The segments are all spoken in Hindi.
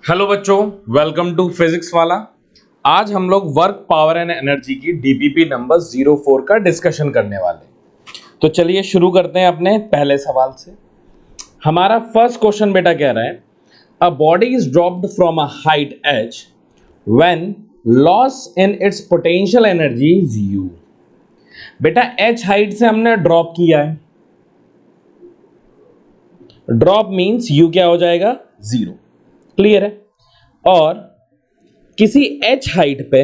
हेलो बच्चों, वेलकम टू फिजिक्स वाला। आज हम लोग वर्क पावर एंड एनर्जी की डीपीपी नंबर 04 का डिस्कशन करने वाले। तो चलिए शुरू करते हैं अपने पहले सवाल से। हमारा फर्स्ट क्वेश्चन बेटा कह रहा है, a body is dropped from a height h when loss in its potential energy is u। बेटा h हाइट से हमने ड्रॉप किया है, ड्रॉप मींस u क्या हो जाएगा, 0। क्लियर है। और किसी h हाइट पे,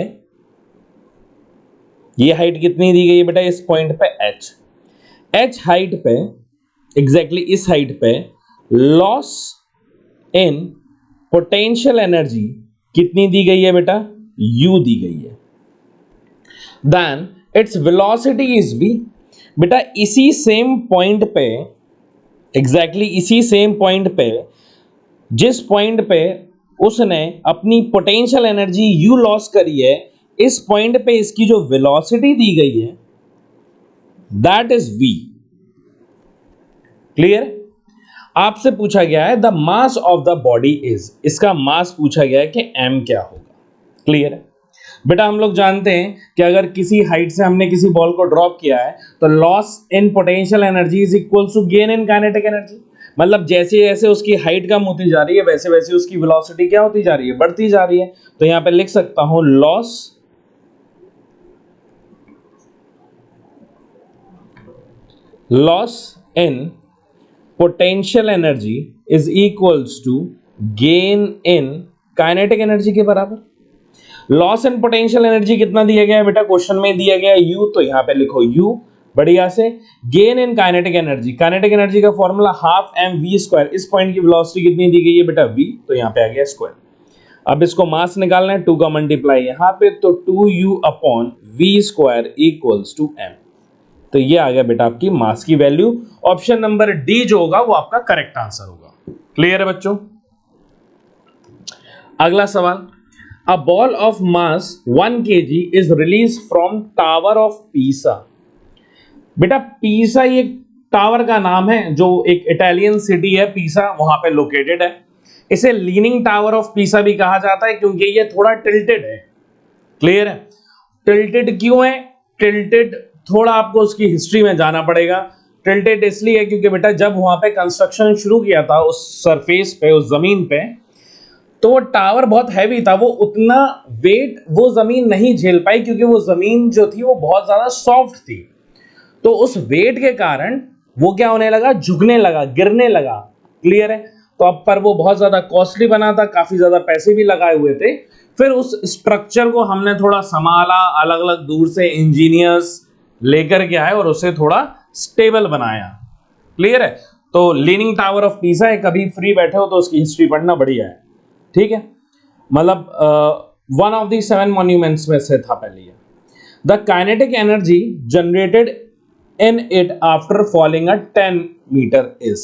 ये हाइट कितनी दी गई है बेटा, इस पॉइंट पे h हाइट पे, एग्जैक्टली इस हाइट पे लॉस इन पोटेंशियल एनर्जी कितनी दी गई है बेटा, u दी गई है। Then its velocity is v। बेटा इसी सेम पॉइंट पे, एग्जैक्टली इसी सेम पॉइंट पे, जिस पॉइंट पे उसने अपनी पोटेंशियल एनर्जी u लॉस करी है, इस पॉइंट पे इसकी जो वेलोसिटी दी गई है दैट इज v। क्लियर। आपसे पूछा गया है the mass of the body is, इसका मास पूछा गया है कि m क्या होगा। क्लियर है। बेटा हम लोग जानते हैं कि अगर किसी हाइट से हमने किसी बॉल को ड्रॉप किया है तो loss in potential energy is equal to gain in kinetic energy. मतलब जैसे जैसे उसकी हाइट कम होती जा रही है वैसे वैसे उसकी वेलोसिटी क्या होती जा रही है, बढ़ती जा रही है। तो यहां पे लिख सकता हूं loss in potential energy is equals to gain in kinetic energy के बराबर। लॉस इन पोटेंशियल एनर्जी कितना दिया गया है बेटा, क्वेश्चन में दिया गया है u, तो यहां पे लिखो u बढ़िया से। Gain in kinetic energy, kinetic energy का फॉर्मूला हाफ mv²। इस पॉइंट की वेलोसिटी कितनी दी गई है बेटा, v, तो यहां पे आ गया स्क्वायर। अब इसको मास निकालना है, 2 का मल्टीप्लाई यहां पे, तो 2u upon v² equals to m। तो ये आ गया बेटा आपकी मास की वैल्यू। ऑप्शन नंबर डी जो होगा वो आपका करेक्ट आंसर होगा। क्लियर है बच्चों। अगला सवाल, a ball of mass 1 kg is release from tower of Pisa. बेटा पीसा ये टावर का नाम है जो एक इटालियन सिटी है, पीसा वहां पे लोकेटेड है। इसे लीनिंग टावर ऑफ पीसा भी कहा जाता है क्योंकि ये थोड़ा टिल्टेड है। क्लियर है। टिल्टेड क्यों है, टिल्टेड थोड़ा आपको उसकी हिस्ट्री में जाना पड़ेगा। टिल्टेड इसलिए है क्योंकि बेटा जब वहां पे कंस्ट्रक्शन शुरू किया था उस सरफेस पे, उस जमीन पे, तो वो टावर बहुत हैवी था, वो उतना वेट वो जमीन नहीं झेल पाई क्योंकि वो जमीन जो थी वो बहुत ज्यादा सॉफ्ट थी। तो उस वेट के कारण वो क्या होने लगा, झुकने लगा, गिरने लगा। क्लियर है। तो अब पर वो बहुत ज्यादा कॉस्टली बना था, काफी ज्यादा पैसे भी लगाए हुए थे। फिर उस स्ट्रक्चर को हमने थोड़ा संभाला, अलग अलग दूर से इंजीनियर्स लेकर के आए और उसे थोड़ा स्टेबल बनाया। क्लियर है। तो लीनिंग टावर ऑफ पीसा है, कभी फ्री बैठे हो तो उसकी हिस्ट्री पढ़ना बढ़िया है। ठीक है। मतलब 1 ऑफ द 7 मॉन्यूमेंट्स में से था पहले ये। The kinetic energy generated in it after falling a 10 meter is.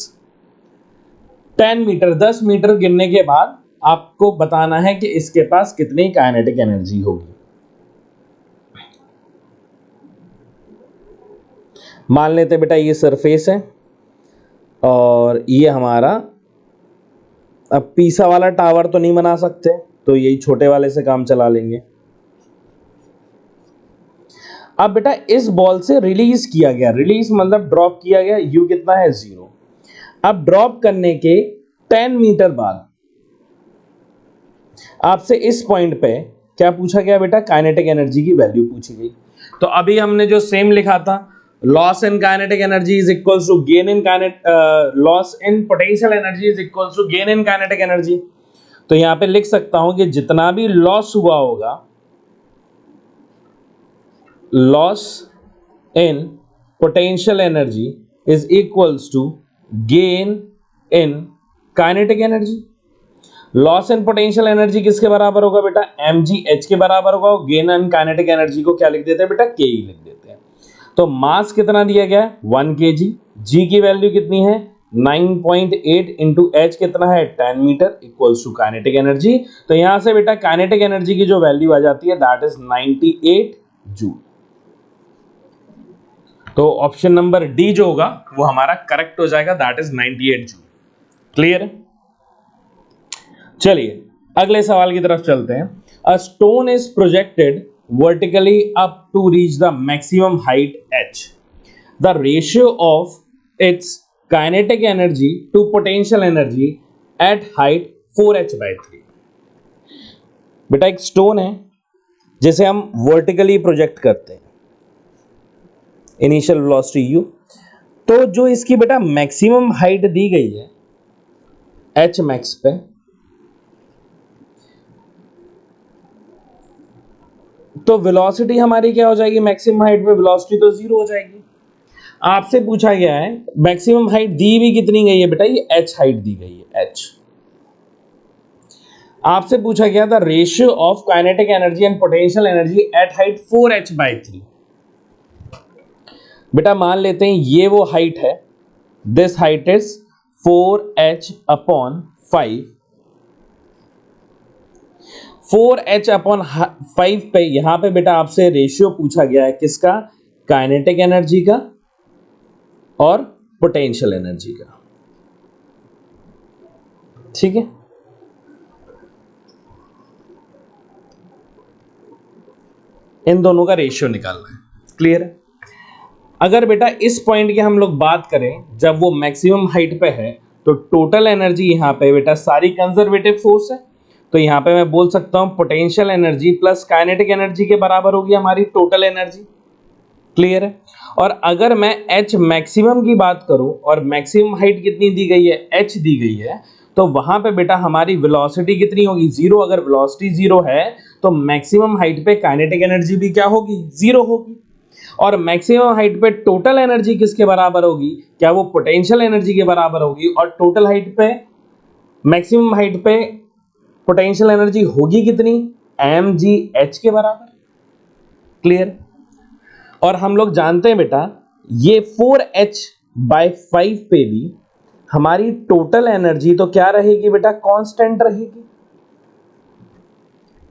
10 meter, 10 meter गिरने के बाद आपको बताना है कि इसके पास कितनी काइनेटिक एनर्जी होगी। मान लेते बेटा ये सरफेस है और ये हमारा, अब पीसा वाला टावर तो नहीं बना सकते तो यही छोटे वाले से काम चला लेंगे। अब बेटा इस बॉल से रिलीज किया गया, रिलीज मतलब ड्रॉप किया गया, u कितना है, 0। अब ड्रॉप करने के 10 मीटर बाद आपसे इस पॉइंट पे क्या पूछा गया बेटा, काइनेटिक एनर्जी की वैल्यू पूछी गई। तो अभी हमने जो सेम लिखा था, loss in kinetic energy is equal to gain in loss in potential energy is equal to gain in kinetic energy. तो यहां पे लिख सकता हूं कि जितना भी लॉस हुआ होगा, loss in potential energy is equals to gain in kinetic energy. Loss in potential energy किसके बराबर होगा बेटा, mgh के बराबर होगा। गेन इन काइनेटिक एनर्जी को क्या लिख देते हैं बेटा, ke लिख देते हैं। तो मास कितना दिया गया है, 1 kg। g की वैल्यू कितनी है, 9.8 इंटू एच कितना है, 10 meter equals to kinetic energy. तो यहां से बेटा काइनेटिक एनर्जी की जो वैल्यू आ जाती है दैट इज 98 जूल। तो ऑप्शन नंबर डी जो होगा वो हमारा करेक्ट हो जाएगा, दैट इज 98 जूल। क्लियर है। चलिए अगले सवाल की तरफ चलते हैं। A stone is projected vertically up to reach the maximum height h. The ratio of its kinetic energy to potential energy at height 4h/3। बेटा एक स्टोन है जिसे हम वर्टिकली प्रोजेक्ट करते हैं, इनिशियल वेलोसिटी u, तो जो इसकी बेटा मैक्सिमम हाइट दी गई है h मैक्स पे, तो वेलोसिटी हमारी क्या हो जाएगी मैक्सिमम हाइट पे? वेलोसिटी तो जीरो हो जाएगी। आपसे पूछा गया है मैक्सिमम हाइट दी भी कितनी गई है बेटा? ये h हाइट दी गई है h। आपसे पूछा गया the ratio of kinetic energy and potential energy at height 4h/3। बेटा मान लेते हैं ये वो हाइट है, this height is 4h/5। 4h/5 पे यहां पे बेटा आपसे रेशियो पूछा गया है किसका? काइनेटिक एनर्जी का और पोटेंशियल एनर्जी का। ठीक है, इन दोनों का रेशियो निकालना है। क्लियर है? अगर बेटा इस पॉइंट की हम लोग बात करें, जब वो मैक्सिमम हाइट पे है, तो टोटल एनर्जी यहां पे बेटा सारी कंजर्वेटिव फोर्स है, तो यहां पे मैं बोल सकता हूं potential energy plus kinetic energy के बराबर होगी हमारी टोटल एनर्जी। क्लियर है? और अगर मैं h मैक्सिमम की बात करूं और मैक्सिमम हाइट कितनी दी गई है? h दी गई है, तो वहां पे बेटा हमारी वेलोसिटी कितनी होगी? जीरो। अगर वेलोसिटी जीरो है तो मैक्सिमम हाइट पे काइनेटिक एनर्जी भी क्या होगी? जीरो होगी। और मैक्सिमम हाइट पे टोटल एनर्जी किसके बराबर होगी? क्या वो पोटेंशियल एनर्जी के बराबर होगी? और टोटल हाइट पे, मैक्सिमम हाइट पे पोटेंशियल एनर्जी होगी कितनी? mgh के बराबर। क्लियर? और हम लोग जानते हैं बेटा ये 4h/5 पे भी हमारी टोटल एनर्जी तो क्या रहेगी बेटा? कांस्टेंट रहेगी।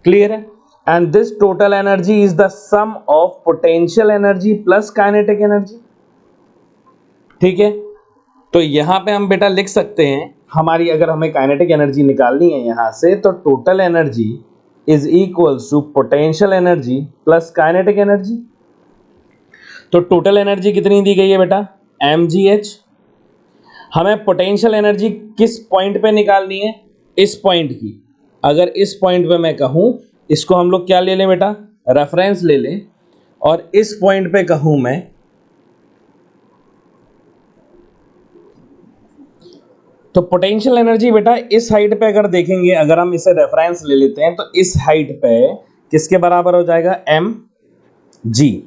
क्लियर है? And this total energy is the sum of potential energy plus kinetic energy. ठीक है, तो यहां पे हम बेटा लिख सकते हैं हमारी, अगर हमें काइनेटिक एनर्जी निकालनी है यहां से, तो total energy is equals to potential energy plus kinetic energy. तो टोटल एनर्जी कितनी दी गई है बेटा? mgh। हमें पोटेंशियल एनर्जी किस पॉइंट पे निकालनी है? इस पॉइंट की। अगर इस पॉइंट पे मैं कहूं, इसको हम लोग क्या ले लें बेटा? रेफरेंस ले लें। और इस पॉइंट पे कहूं मैं, तो पोटेंशियल एनर्जी बेटा इस हाइट पे अगर देखेंगे, अगर हम इसे रेफरेंस ले लेते हैं, तो इस हाइट पे किसके बराबर हो जाएगा? mg।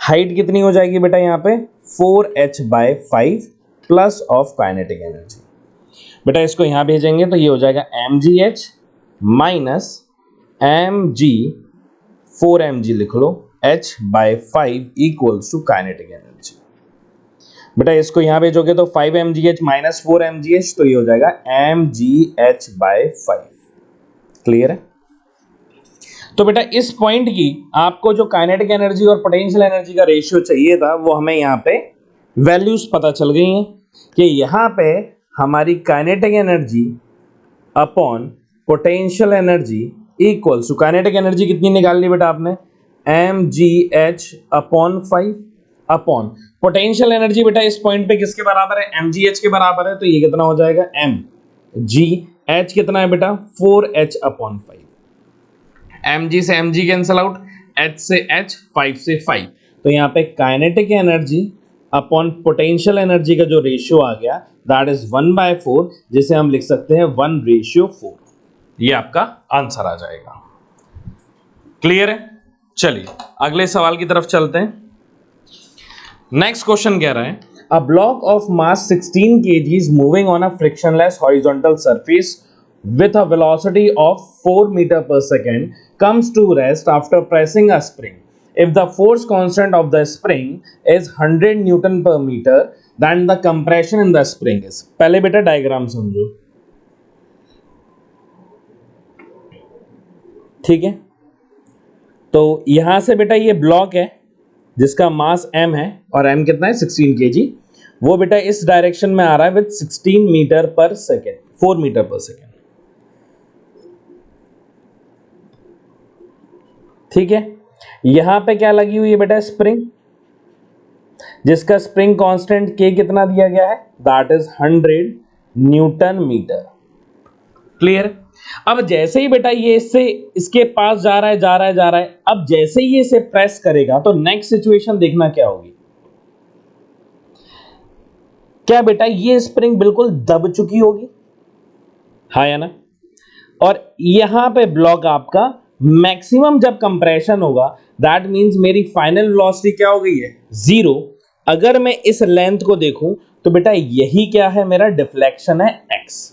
हाइट कितनी हो जाएगी बेटा यहाँ पे? 4h/5 plus of kinetic energy. बेटा इसको यहां भेजेंगे तो ये हो जाएगा mgh माइनस mg, 4mg लिख लो, h/5 equals to kinetic energy. बेटा इसको यहां भेजोगे तो 5mgh माइनस 4mgh, तो ये हो जाएगा mgh/5। क्लियर है? तो बेटा इस पॉइंट की आपको जो काइनेटिक एनर्जी और पोटेंशियल एनर्जी का रेशियो चाहिए था, वो हमें यहाँ पे वैल्यूज पता चल गई हैं कि यहाँ पे हमारी kinetic energy upon potential energy equals to, kinetic energy कितनी निकाल ली बेटा आपने? mgh/5 अपॉन पोटेंशियल एनर्जी बेटा इस पॉइंट पे किसके बराबर है? mgh के बराबर है, तो ये कितना हो जाएगा? mgh कितना है बेटा? 4h/5। mg से mg कैंसल आउट, h से h, 5 से 5, तो यहाँ पे kinetic energy upon potential energy का जो रेशियो आ गया दैट इज 1/4, जिसे हम लिख सकते हैं 1:4। ये आपका आंसर आ जाएगा। क्लियर है? चलिए अगले सवाल की तरफ चलते हैं। नेक्स्ट क्वेश्चन कह रहा है a block of mass 16 kg is moving on a frictionless horizontal surface with a velocity of 4 meter per second comes to rest after pressing a spring. If the force constant of the spring is 100 Newton per meter, then the compression in the spring is. पहले बेटा डायग्राम समझो। ठीक है, तो यहां से बेटा ये ब्लॉक है जिसका मास m है और m कितना है? 16 kg। वो बेटा इस डायरेक्शन में आ रहा है with 16 metre per second, 4 metre per second. ठीक है। यहां पे क्या लगी हुई है बेटा, स्प्रिंग, जिसका स्प्रिंग कांस्टेंट के कितना दिया गया है, that is 100 newton meter. Clear. अब जैसे ही बेटा ये इससे इसके पास जा रहा है जा रहा है जा रहा है, अब जैसे ही ये इसे प्रेस करेगा तो नेक्स्ट सिचुएशन देखना क्या होगी। क्या बेटा ये स्प्रिंग बिल्कुल दब चुकी होगी, हाँ या ना। और यहां पे ब्लॉक आपका मैक्सिमम जब कंप्रेशन होगा, दैट मींस मेरी फाइनल वेलोसिटी क्या हो गई है, 0। अगर मैं इस लेंथ को देखूं तो बेटा यही क्या है, मेरा डिफ्लेक्शन है x।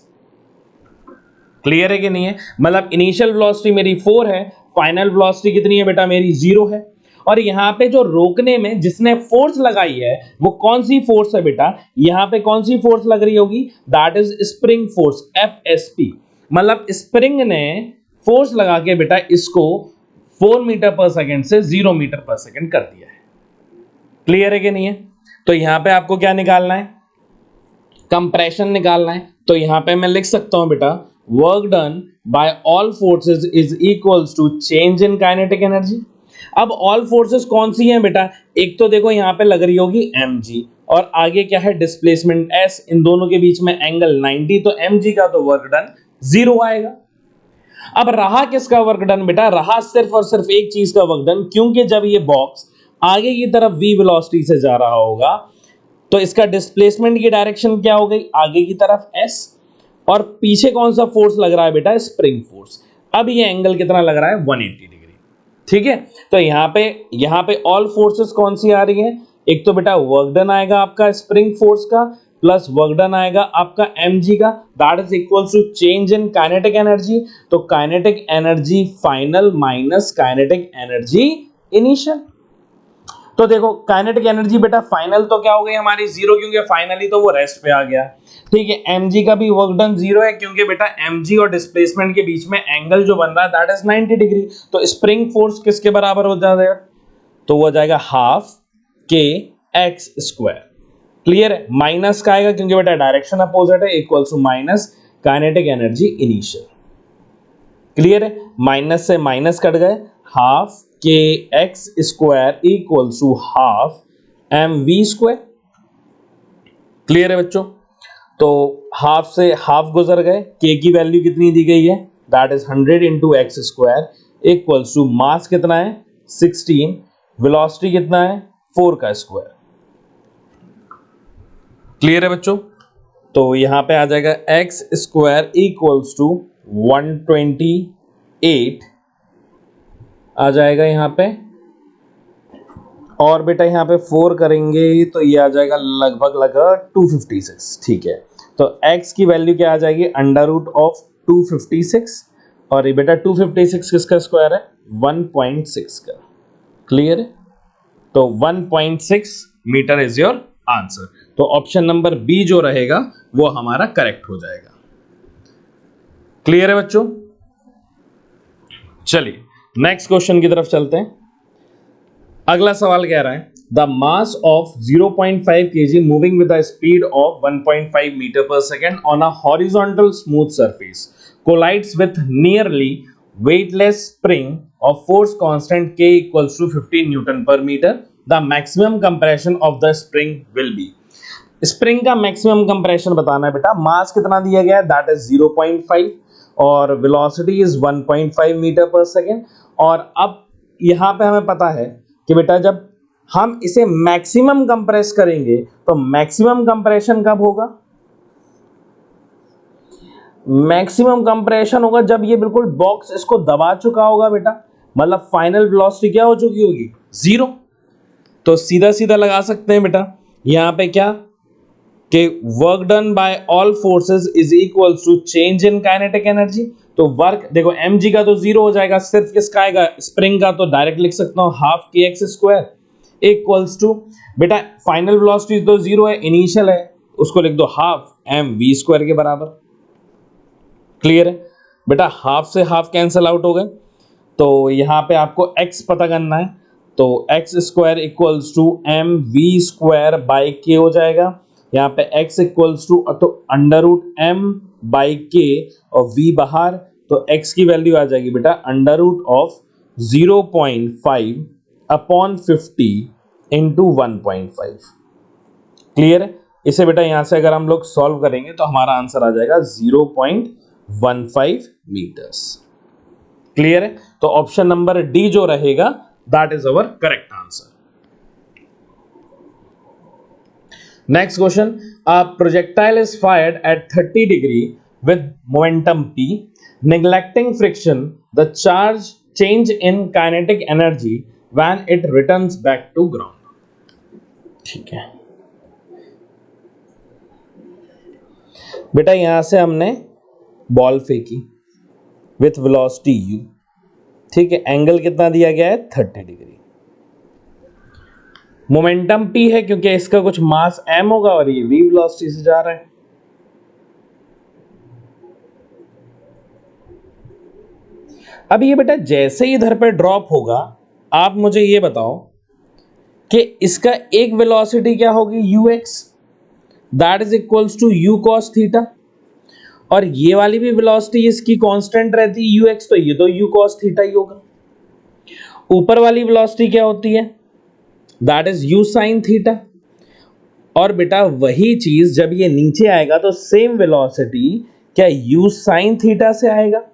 क्लियर है कि नहीं है, मतलब इनिशियल वेलोसिटी मेरी 4 है, फाइनल वेलोसिटी कितनी है बेटा, मेरी 0 है। और यहां पे जो रोकने में जिसने फोर्स लगाई है वो कौन सी फोर्स है बेटा, यहां पे कौन सी फोर्स लग रही होगी, that is spring force, FSP। मतलब स्प्रिंग ने फोर्स लगा के बेटा इसको 4 मीटर पर सेकेंड से 0 मीटर पर सेकेंड कर दिया है। क्लियर है कि नहीं है। तो यहां पे आपको क्या निकालना है, कंप्रेशन निकालना है। तो यहां पे मैं लिख सकता हूं बेटा, work done by all forces is equals to change in kinetic energy. अब ऑल फोर्सेस कौन सी हैं बेटा, एक तो देखो यहां पे लग रही होगी mg, और आगे क्या है डिस्प्लेसमेंट s, इन दोनों के बीच में एंगल 90, तो mg का तो वर्क डन 0 आएगा। अब रहा किसका वर्क डन बेटा, रहा सिर्फ और सिर्फ एक चीज का वर्क डन, क्योंकि जब ये बॉक्स आगे की तरफ v वेलोसिटी से जा रहा होगा तो इसका डिस्प्लेसमेंट की डायरेक्शन क्या हो गई, आगे की तरफ s, और पीछे कौन सा फोर्स लग रहा है बेटा, स्प्रिंग फोर्स। अब ये एंगल कितना लग रहा है, 180 डिग्री। ठीक है। तो यहां पे ऑल फोर्सेस कौन सी आ रही है, एक तो बेटा वर्क डन आएगा आपका स्प्रिंग फोर्स का, प्लस वर्क डन आएगा आपका mg का, that is equal to change in kinetic energy. तो kinetic energy final minus kinetic energy initial. तो देखो काइनेटिक एनर्जी बेटा फाइनल तो क्या हो गई हमारी 0, क्योंकि फाइनली तो वो रेस्ट पे आ गया। ठीक है, mg का भी वर्क डन 0 है, क्योंकि बेटा mg और डिस्प्लेसमेंट के बीच में एंगल जो बन रहा है दैट इज 90 डिग्री। तो स्प्रिंग फोर्स किसके बराबर हो जाएगा, तो वो हो जाएगा half k x square. Clear है, माइनस का आएगा क्योंकि बेटा डायरेक्शन अपोजिट है, equals to minus kinetic energy initial. Clear है, माइनस से माइनस कट गए, half k x square equals to half m v square. Clear है बच्चों, तो हाफ से हाफ गुजर गए, के की वैल्यू कितनी दी गई है, that is 100 into x square equals to mass कितना है 16, वेलोसिटी कितना है 4 का स्क्वायर। क्लियर है बच्चों, तो यहां पे आ जाएगा एक्स स्क्वायर इक्वल्स टू 128 आ जाएगा यहां पे, और बेटा यहां पे 4 करेंगे तो ये आ जाएगा लगभग 256। ठीक है, तो x की वैल्यू क्या आ जाएगी, अंडर रूट ऑफ 256, और ये बेटा 256 किसका स्क्वायर है, 1.6 का। क्लियर है, तो 1.6 मीटर इज योर आंसर। तो ऑप्शन नंबर बी जो रहेगा वो हमारा करेक्ट हो जाएगा। क्लियर है बच्चों, चलिए नेक्स्ट क्वेश्चन की तरफ चलते हैं। अगला सवाल कह रहा है, the mass of 0.5 kg moving with the speed of 1.5 metre per second on a horizontal smooth surface collides with nearly weightless spring of force constant k equals to 15 newton per metre, the maximum compression of the spring will be. Spring का मैक्सिमम कंप्रेशन बताना है बेटा, मास कितना दिया गया है, दैट इज 0.5, और velocity is 1.5 metre per second. और अब यहां पे हमें पता है कि बेटा जब हम इसे मैक्सिमम कंप्रेस करेंगे तो मैक्सिमम कंप्रेशन कब होगा, मैक्सिमम कंप्रेशन होगा जब ये बिल्कुल बॉक्स इसको दबा चुका होगा बेटा, मतलब फाइनल वेलोसिटी क्या हो चुकी होगी, 0। तो सीधा सीधा लगा सकते हैं बेटा यहां पे क्या, कि work done by all forces is equals to change in kinetic energy. तो वर्क देखो mg का तो 0 हो जाएगा, सिर्फ किसका आएगा, स्प्रिंग का, तो डायरेक्ट लिख सकता हूं half k x square equals to, बेटा फाइनल वेलोसिटी तो 0 है, इनिशियल है, उसको लिख दो हाफ एम वी स्क्वायर के बराबर। क्लियर है बेटा, हाफ से हाफ कैंसिल आउट हो गए, तो यहां पे आपको x पता करना है, तो x square equals to m v square by k हो जाएगा। यहाँ पे x इक्वल्स टू तो under root m by k और v बाहर, तो x की वैल्यू आ जाएगी बेटा under root of 0.5 upon 50 into 1.5। Clear है? इसे बेटा यहां से अगर हम लोग सॉल्व करेंगे तो हमारा आंसर आ जाएगा 0.15 मीटर्स। क्लियर है? तो ऑप्शन नंबर डी जो रहेगा that is our correct answer. Next question, a projectile is fired eight 30 degree with momentum p, neglecting friction, the charge change in kinetic energy when it returns back to ground। ठीक है बेटा, यहां से हमने बॉल फेंकी विथ वेलोसिटी u। ठीक है, एंगल कितना दिया गया है? 30 डिग्री। मोमेंटम p है क्योंकि इसका कुछ मास m होगा और ये v वेलोसिटी से जा रहा है। अब ये बेटा जैसे ही इधर पे ड्रॉप होगा, आप मुझे ये बताओ कि इसका एक वेलोसिटी क्या होगी? ux, that is equals to u cos theta, और ये वाली भी वेलोसिटी इसकी कांस्टेंट रहती है ux, तो ये तो u cos थीटा ही होगा। ऊपर वाली वेलोसिटी क्या होती है? That is u sin theta. और बेटा वही चीज जब ये नीचे आएगा तो सेम वेलोसिटी क्या u sin थीटा से आएगा?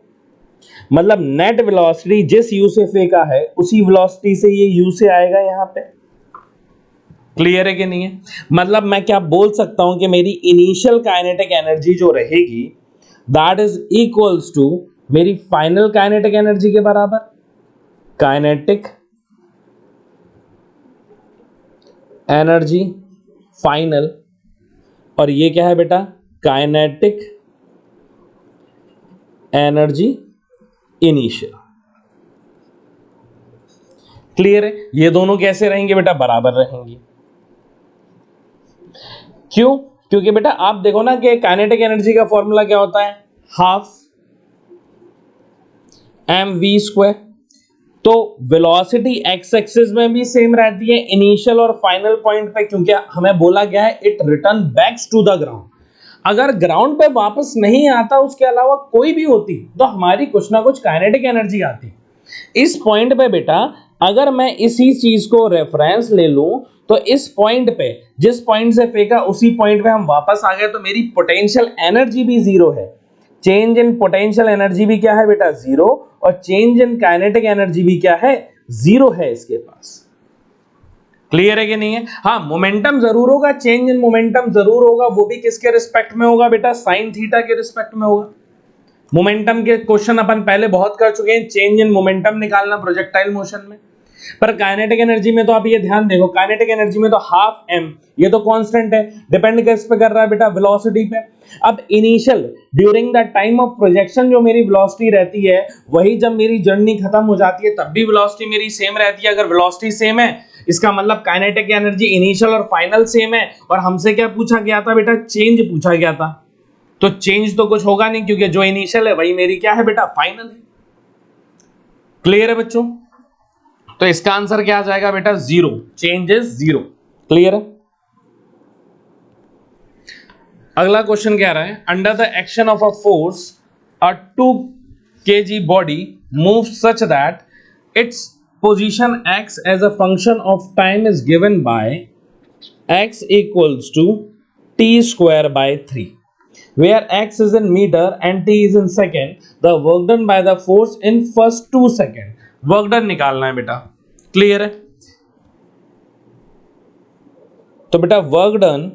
मतलब नेट वेलोसिटी जिस u से फेंका है उसी वेलोसिटी से ये u से आएगा यहां पे। क्लियर है कि नहीं है? मतलब मैं क्या बोल सकता हूं कि मेरी इनिशियल काइनेटिक एनर्जी जो रहेगी दैट इज इक्वल्स टू मेरी फाइनल काइनेटिक एनर्जी के बराबर। काइनेटिक एनर्जी फाइनल, और ये क्या है बेटा? Kinetic energy initial. क्लियर है? ये दोनों कैसे रहेंगे बेटा? बराबर रहेंगे। क्यों? क्योंकि बेटा आप देखो ना कि काइनेटिक एनर्जी का फॉर्मूला क्या होता है? Half mv square. तो वेलोसिटी एक्स एक्सिस में भी सेम रहती है इनिशियल और फाइनल पॉइंट पे, क्योंकि हमें बोला गया है it return backs to the ground. अगर ग्राउंड पे वापस नहीं आता, उसके अलावा कोई भी होती, तो हमारी कुछ ना कुछ काइनेटिक एनर्जी आती। इस पॉइंट पे बेटा अगर मैं इसी चीज को रेफरेंस ले लूं तो इस पॉइंट पे, जिस पॉइंट से फेंका उसी पॉइंट पे हम वापस आ गए, तो मेरी पोटेंशियल एनर्जी भी जीरो है। चेंज इन पोटेंशियल एनर्जी भी क्या है बेटा? जीरो। और चेंज इन काइनेटिक एनर्जी भी क्या है? जीरो है इसके पास। क्लियर है कि नहीं है? हाँ, मोमेंटम जरूर होगा, चेंज इन मोमेंटम जरूर होगा। वो भी किसके रिस्पेक्ट में होगा बेटा? साइन थीटा के रिस्पेक्ट में होगा। मोमेंटम के क्वेश्चन अपन पहले बहुत कर चुके हैं, चेंज इन मोमेंटम निकालना प्रोजेक्टाइल मोशन में। पर काइनेटिक एनर्जी में तो आप ये ध्यान देखो, काइनेटिक एनर्जी में तो हाफ m, ये तो कांस्टेंट है, डिपेंड किस पे कर रहा है बेटा? वेलोसिटी पे। अब initial during the time of projection जो मेरी वेलोसिटी रहती है, वही जब मेरी जर्नी खत्म हो जाती है तब भी वेलोसिटी मेरी सेम रहती है। अगर वेलोसिटी सेम है इसका मतलब काइनेटिक एनर्जी इनिशियल और फाइनल सेम है। और हमसे क्या पूछा गया था बेटा? चेंज पूछा गया था। तो चेंज तो कुछ होगा नहीं, क्योंकि जो इनिशियल है वही मेरी क्या है बेटा? फाइनल है। क्लियर है बच्चों? तो इसका आंसर क्या आ जाएगा बेटा? Zero. Change is zero. Clear है? अगला क्वेश्चन क्या रहा है? Under the action of a force a 2 kg body move such that its position x as a function of time is given by x equals to t square by 3, where x is in meter and t is in second, the work done by the force in first 2 second। Work done निकालना है बेटा। क्लियर है? तो बेटा work done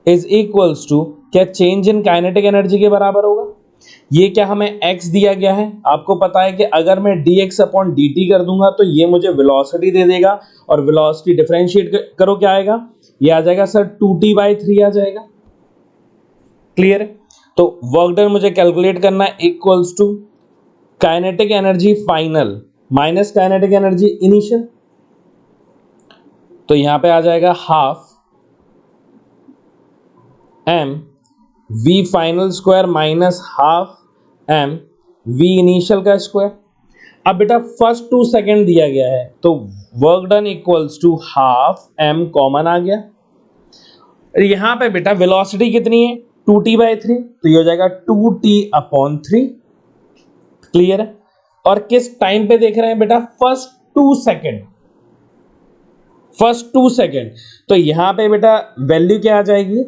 is equals to क्या? चेंज इन काइनेटिक एनर्जी के बराबर होगा। ये क्या हमें x दिया गया है? आपको पता है कि अगर मैं dx अपॉन dt कर दूंगा तो ये मुझे वेलोसिटी दे देगा, और वेलोसिटी डिफरेंशिएट करो क्या आएगा? ये आ जाएगा सर 2t/3 आ जाएगा। क्लियर है? तो वर्क डन मुझे कैलकुलेट करना है equals to kinetic energy final minus kinetic energy initial. तो यहां पे आ जाएगा half m v final square minus half m v initial का स्क्वायर। अब बेटा फर्स्ट 2 सेकेंड दिया गया है, तो work done equals to half m common आ गया। यहां पे बेटा वेलोसिटी कितनी है? 2t/3, तो ये हो जाएगा 2t/3। क्लियर है? और किस टाइम पे देख रहे हैं बेटा, फर्स्ट 2 सेकेंड, फर्स्ट 2 सेकेंड। तो यहां पे बेटा वैल्यू क्या आ जाएगी,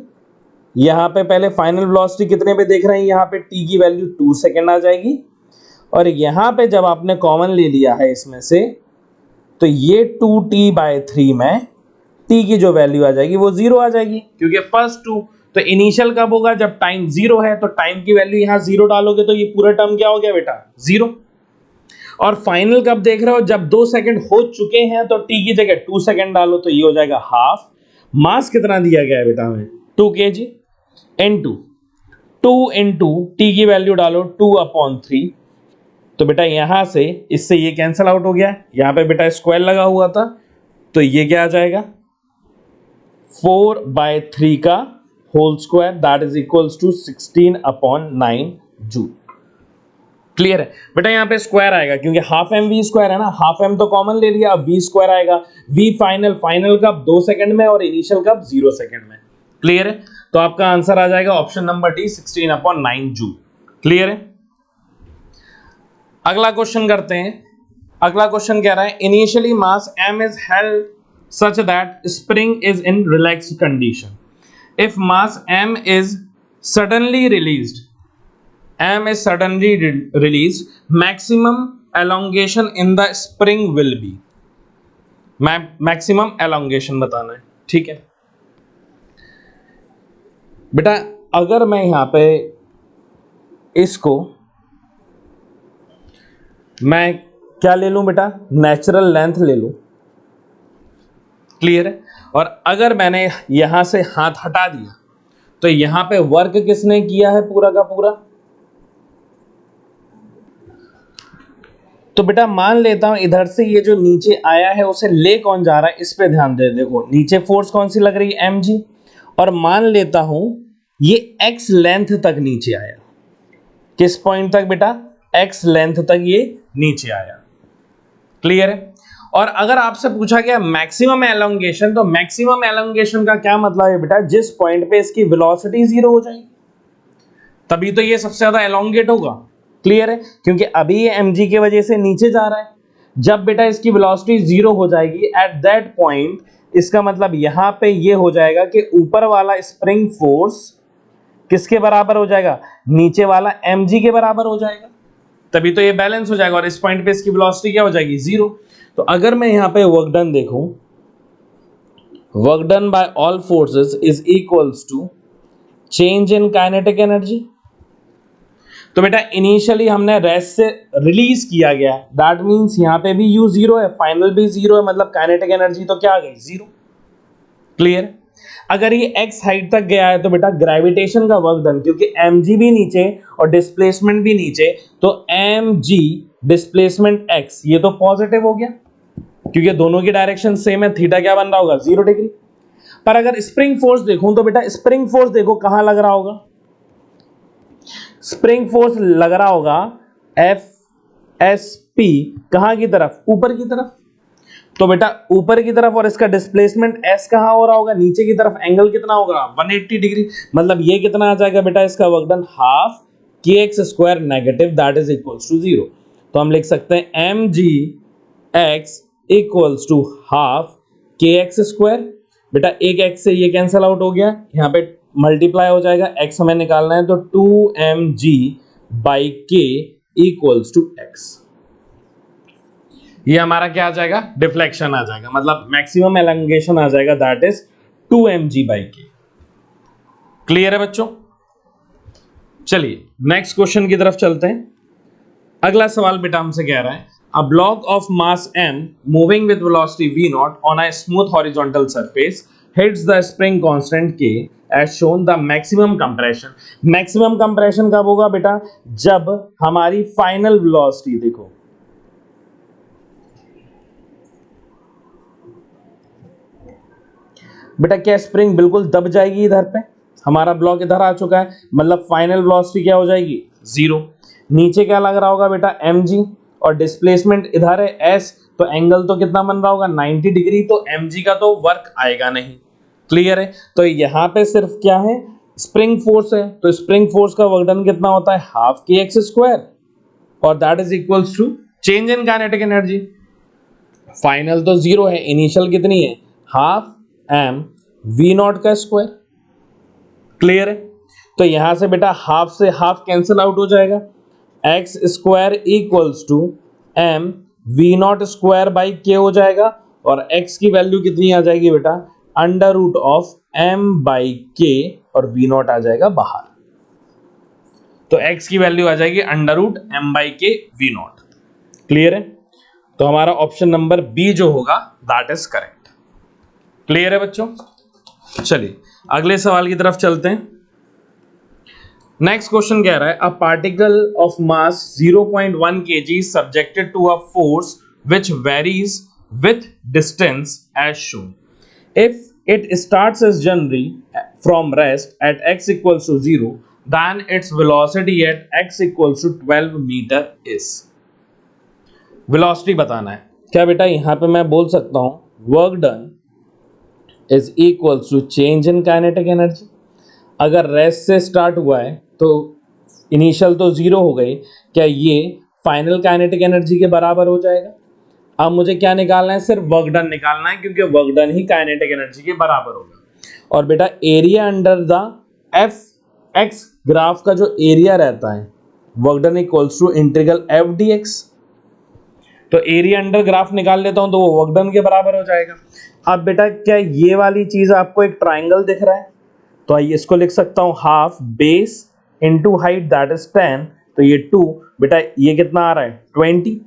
यहां पे पहले फाइनल वेलोसिटी कितने पे देख रहे हैं, यहां पे t की वैल्यू 2 सेकेंड आ जाएगी, और यहां पे जब आपने कॉमन ले लिया है इसमें से, तो ये 2t/3 में t की जो वैल्यू आ जाएगी वो 0 आ जाएगी, क्योंकि फर्स्ट 2। तो इनिशियल कब होगा, जब टाइम 0 है, तो टाइम की वैल्यू यहां 0 डालोगे तो ये पूरा टर्म क्या हो गया बेटा, 0। और फाइनल कब देख रहे हो, जब 2 सेकंड हो चुके हैं, तो t की जगह 2 सेकंड डालो तो ये हो जाएगा हाफ। मास कितना दिया गया है बेटा हमें, 2 kg इनटू 2 इंटू टी की वैल्यू डालो 2/3। तो बेटा यहां से इससे ये कैंसिल आउट हो गया, यहां पे बेटा स्क्वायर लगा हुआ था, तो ये क्या आ जाएगा, 4/3 का whole square, that is equals to 16/9 joule. Clear है बेटा, यहां पे स्क्वायर आएगा क्योंकि हाफ एम वी स्क्वायर है ना, हाफ एम तो कॉमन ले लिया, अब वी स्क्वायर आएगा। वी फाइनल, फाइनल कब 2 सेकंड में, और इनिशियल कब 0 सेकंड में। क्लियर है, तो आपका आंसर आ जाएगा option number D 16/9 joule. Clear है, अगला क्वेश्चन करते हैं। अगला क्वेश्चन कह रहा है initially mass m is held such that spring is in relaxed condition, if mass m is suddenly released, maximum elongation in the spring will be, maximum elongation बताना है। ठीक है बेटा, अगर मैं यहां पे इसको मैं क्या ले लूं बेटा, नेचुरल लेंथ ले लूं। क्लियर है, और अगर मैंने यहां से हाथ हटा दिया तो यहां पे वर्क किसने किया है पूरा का पूरा, तो बेटा मान लेता हूं इधर से ये जो नीचे आया है उसे ले कौन जा रहा है, इस पे ध्यान दे। देखो नीचे फोर्स कौन सी लग रही है, mg, और मान लेता हूं ये x लेंथ तक नीचे आया। किस पॉइंट तक बेटा, x लेंथ तक ये नीचे आया। क्लियर है, और अगर आपसे पूछा गया मैक्सिमम एलोंगेशन, तो मैक्सिमम एलोंगेशन का क्या मतलब है बेटा, जिस पॉइंट पे इसकी वेलोसिटी 0 हो जाएगी तभी तो ये सबसे ज्यादा एलोंगेट होगा। क्लियर है, क्योंकि अभी ये mg की वजह से नीचे जा रहा है, जब बेटा इसकी वेलोसिटी 0 हो जाएगी एट दैट पॉइंट, इसका मतलब यहां पे ये हो जाएगा कि ऊपर वाला स्प्रिंग फोर्स किसके बराबर हो जाएगा, नीचे वाला mg के बराबर हो जाएगा, तभी तो ये बैलेंस हो जाएगा, और इस पॉइंट पे इसकी वेलोसिटी क्या हो जाएगी, 0। तो अगर मैं यहां पे वर्क डन देखूं, work done by all forces is equals to change in kinetic energy. तो बेटा इनिशियली हमने रेस्ट से रिलीज किया गया, दैट मींस यहां पे भी u 0 है, फाइनल भी 0 है, मतलब काइनेटिक एनर्जी तो क्या आ गई, 0। क्लियर, अगर ये x हाइट तक गया है तो बेटा ग्रेविटेशन का वर्क डन, क्योंकि mg भी नीचे और डिस्प्लेसमेंट भी नीचे, तो mg डिस्प्लेसमेंट x ये तो पॉजिटिव हो गया क्योंकि दोनों की डायरेक्शन सेम है, थीटा क्या बन रहा होगा, 0 डिग्री। पर अगर स्प्रिंग फोर्स देखूं तो बेटा स्प्रिंग फोर्स देखो कहां लग रहा होगा, स्प्रिंग फोर्स लग रहा होगा FSP, कहां की तरफ, ऊपर की तरफ। तो बेटा ऊपर की तरफ, और इसका डिस्प्लेसमेंट s कहां हो रहा होगा, नीचे की तरफ। एंगल कितना होगा, 180 डिग्री, मतलब ये कितना आ जाएगा बेटा इसका work done, half kx² negative, that is equals to 0। तो हम लिख सकते हैं mgx equals to half kx²। बेटा एक x से ये कैंसिल आउट हो गया, यहाँ पे मल्टीप्लाई हो जाएगा, x हमें निकालना है, तो 2mg/k इक्वल्स टू x। ये हमारा क्या आ जाएगा, डिफ्लेक्शन आ जाएगा, मतलब मैक्सिमम एलोंगेशन आ जाएगा, दैट इज 2mg/k। क्लियर है बच्चों, चलिए नेक्स्ट क्वेश्चन की तरफ चलते हैं। अगला सवाल बेटा हमसे कह रहा है a block of mass m moving with velocity v0 on a smooth horizontal surface hits the spring constant k as shown, the maximum compression। maximum compression कब होगा बेटा, जब हमारी फाइनल वेलोसिटी, देखो बेटा क्या स्प्रिंग बिल्कुल दब जाएगी, इधर पे हमारा ब्लॉक इधर आ चुका है, मतलब फाइनल वेलोसिटी क्या हो जाएगी, 0। नीचे क्या लग रहा होगा बेटा, mg, और डिस्प्लेसमेंट इधर है s, तो एंगल तो कितना बन रहा होगा, 90 डिग्री, तो mg का तो वर्क आएगा नहीं। क्लियर है, तो यहां पे सिर्फ क्या है, स्प्रिंग फोर्स है, तो स्प्रिंग फोर्स का वर्क डन कितना होता है, हाफ kx², और that is equals to change in kinetic energy, final तो जीरो है, इनिशियल कितनी है, हाफ एम वी नॉट का स्क्वायर। क्लियर है? तो यहां से बेटा हाफ से हाफ कैंसिल आउट हो जाएगा, x square equals to m v naught square by k हो जाएगा, और x की वैल्यू कितनी आ जाएगी बेटा, under root of m by k, और वी नॉट आ जाएगा बाहर। तो x की वैल्यू आ जाएगी अंडर रूट m बाई के वी नॉट। क्लियर है? तो हमारा ऑप्शन नंबर बी जो होगा दैट इज करेक्ट। क्लियर है बच्चों? चलिए अगले सवाल की तरफ चलते हैं। नेक्स्ट क्वेश्चन कह रहा है, a particle of mass 0.1 kg is subjected to a force which varies with distance as shown. If it starts its journey from rest at x equals to 0, then its velocity at x equals to 12 meter is. Velocity बताना है। क्या बेटा यहां पे मैं बोल सकता हूं work done is equals to change in kinetic energy. अगर रेस्ट से स्टार्ट हुआ है तो इनिशियल तो जीरो हो गई, क्या ये फाइनल काइनेटिक एनर्जी के बराबर हो जाएगा? अब मुझे क्या निकालना है, सिर्फ वर्क डन निकालना है, क्योंकि वर्क डन ही काइनेटिक एनर्जी के बराबर होगा। और बेटा area under the F x graph का जो एरिया रहता है, work done equals to integral F d x. तो एरिया अंडर ग्राफ निकाल लेता हूं तो वो वर्क डन के बराबर हो जाएगा। अब बेटा क्या ये वाली चीज आपको एक ट्राइंगल दिख रहा है, तो आइए इसको लिख सकता हूं half base into height that is 10, तो ये 2, बेटा ये कितना आ रहा है 20।